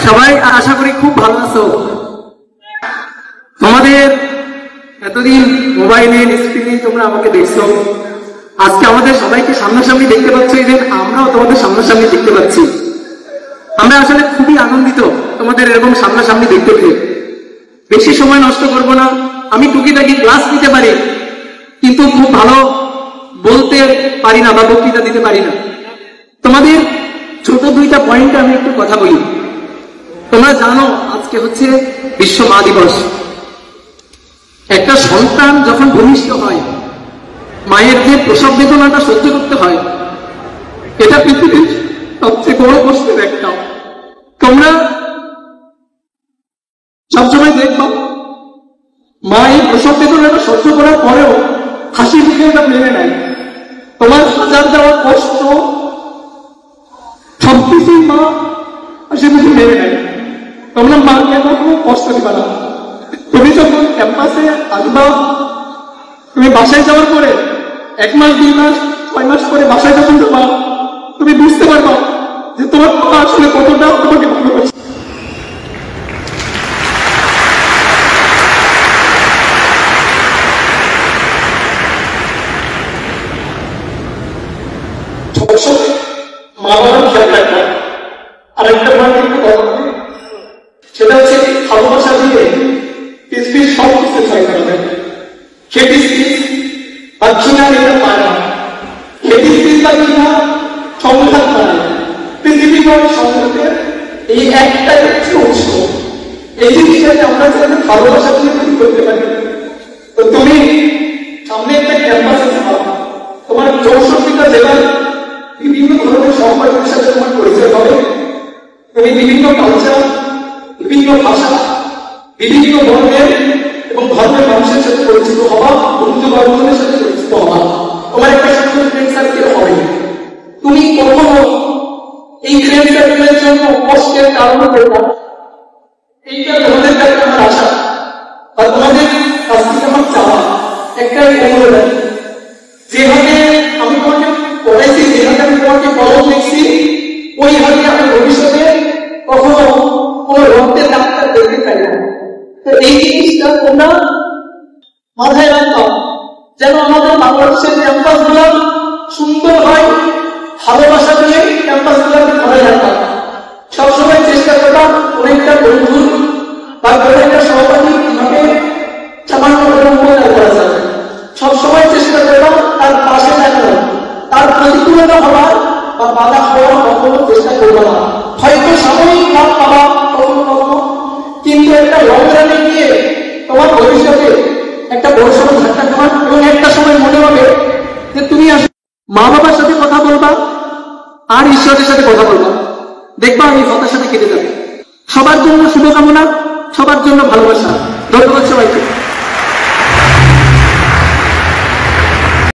সবাই আশা করি খুব ভালো আছো। তোমাদের এতদিন মোবাইলের স্ক্রিনে তোমরা আমাকে দেখছো, আজকে আমাদের সবাইকে সামনাসামনি দেখতে পাচ্ছ, ইভেন আমরাও তোমাদের সামনাসামনি দেখতে পাচ্ছি। আমরা আসলে খুবই আনন্দিত তোমাদের এরকম সামনাসামনি দেখতে পেয়ে। বেশি সময় নষ্ট করব না, আমি টুকিটাকি ক্লাস নিতে পারি কিন্তু খুব ভালো বলতে পারি না বা বক্তৃতা দিতে পারি না। তোমাদের ছোট দুইটা পয়েন্টে আমি একটু কথা বলি। তোমরা জানো আজকে হচ্ছে বিশ্ব মা দিবস। একটা সন্তান যখন ভূমিষ্ঠ হয়, মায়ের যে প্রসব বেদনাটা সহ্য করতে হয়, এটা পৃথিবীর সবচেয়ে বড় কষ্টের একটা। তোমরা সবসময় দেখবা মা এই প্রসব বেদনাটা সহ্য করার পরেও হাসি মুখে এটা মেনে নেয়। তোমার হাজার দেওয়া কষ্ট সবকিছুই মা হাসি মুখে মেনে নেয়। তোমরা মাকে কোনো কষ্ট দিবা না। তুমি যখন ক্যাম্পাসে আসবা, তুমি বাসায় যাওয়ার পরে 1 মাস 2 মাস 6 মাস পরে বাসায় যখন যাবা, তুমি বুঝতে পারবা যে তোমার মা আসলে কতটা তোমাকে ভালোবাসে। মা বাবার খেয়াল রাখবা। আরেকটা পয়েন্ট একটু কথা বলি, সেটা হচ্ছে ভালোবাসা দিয়ে পিস সব কিছু ছয় করা যায়। সে পিস বা ঘৃণা এটা পায় না। সে পিস বা ঘৃণা সংঘাত পায় না। পৃথিবী সংঘাতের এই একটাই হচ্ছে উৎস। এই জিনিসটাকে আমরা যাতে ভালোবাসা দিয়ে তৈরি করতে পারি। তো তুমি সামনে একটা ক্যাম্পাসে যাও, তোমার 64টা জেলার বিভিন্ন ধরনের সহপাঠীদের সাথে তোমার পরিচয় হবে। তুমি বিভিন্ন কালচার, বিভিন্ন ভাষা, বিভিন্ন বর্ণের এবং ধর্মের মানুষের সাথে পরিচিত হওয়া, বন্ধু বান্ধবের সাথে পরিচিত হওয়া, তোমার একটা সুন্দর ফ্রেন্ড সার্কেল হবে। তুমি কখনো এই ফ্রেন্ড সার্কেলের জন্য কষ্টের কারণ হবে না। এইটা তোমাদের কাছে আমার আশা বা তোমাদের কাছ থেকে আমার চাওয়া একটাই অনুরোধ। যেভাবে আমি তোমাকে পড়াইছি, যেভাবে আমি তোমাকে কলম লিখছি, ওই হাতে আমি ভবিষ্যতে কখনো কোন রক্তের ডাক্তার দেখতে চাই না। তো এই জিনিসটা তোমরা মাথায় রাখবা, যেন আমাদের বাংলাদেশের ক্যাম্পাস গুলো সুন্দর হয়। ভালোবাসা দিয়ে ক্যাম্পাস গুলোকে ভরে রাখবা। সবসময় চেষ্টা করবা অনেকটা বন্ধু বা অনেকটা সহপাঠী কিভাবে সামান্য উপকার করা যাবে। সবসময় চেষ্টা করবা তার পাশে থাকবে, তার প্রতিকূলতা হওয়ার বা বাধা হওয়ার কখনো চেষ্টা করবো না। হয়তো সাময়িক লাভ পাবা কখনো কখনো, কিন্তু একটা লং রানে গিয়ে তোমার ভবিষ্যতে একটা বড় সময় ধাক্কা খাওয়ার এবং একটা সময় মনে হবে যে তুমি মা বাবার সাথে কথা বলবা আর ঈশ্বরের সাথে কথা বলবা, দেখবা এই হতাশাটা কেটে যাবে। সবার জন্য শুভকামনা, সবার জন্য ভালোবাসা। ধন্যবাদ সবাইকে।